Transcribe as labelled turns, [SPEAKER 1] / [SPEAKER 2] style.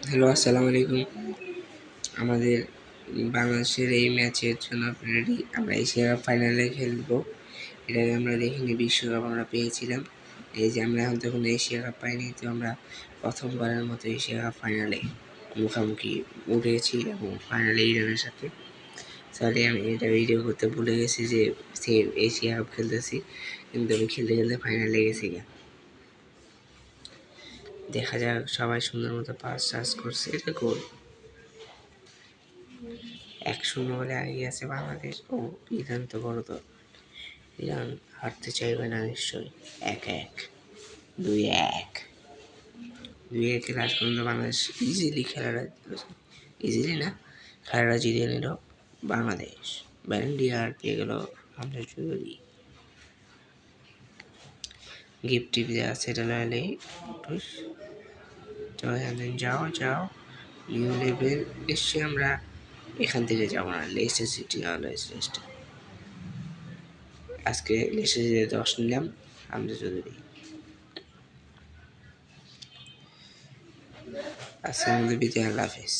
[SPEAKER 1] Hello, আসসালামু আলাইকুম। আমাদের বাংলাদেশের এই ম্যাচের জন্য রেডি। আমরা এশিয়া কাপ ফাইনালে খেলবো। এর আগে আমরা দেখিনি, বিশ্বকাপ আমরা পেয়েছিলাম। এই যে আমরা এখন তখন এশিয়া কাপ পাইনি, তো আমরা প্রথমবারের মতো এশিয়া কাপ ফাইনালে মুখোমুখি উঠেছি এবং ফাইনালে ইরানের সাথে। সরি, আমি এটা ভিডিও করতে ভুলে গেছি যে সে এশিয়া কাপ খেলতেছি, কিন্তু আমি খেলতে খেলতে ফাইনালে গেছি। দেখা যাক, সবাই সুন্দর মতো পাস টাস করছে। এটা গোল। 1-0 বলে এগিয়ে আছে বাংলাদেশ। ও ইরান তো বড় দল, ইরান হারতে চাইবে না নিশ্চয়ই। 1-1, 2-1, 2-1 লাস্ট পর্যন্ত বাংলাদেশ ইজিলি খেলাটা, ইজিলি না, খেলাটা জিতিয়ে নিল বাংলাদেশ। ব্যালেন্ডিয়ার পেয়ে গেল হামজা চৌধুরী। গিফট টিপ দেওয়া সেটা লাইলে যাও যাও, নিউ লেভেল এসছে। আমরা এখান থেকে যাবো না, লেস্টার সিটি অলওয়েজ লেস্টার। আজকে লেস্টার সিটি 10 নিলাম, হামজা চৌধুরী। আজকের মধ্যে বিদায়, আল্লাহ হাফেজ।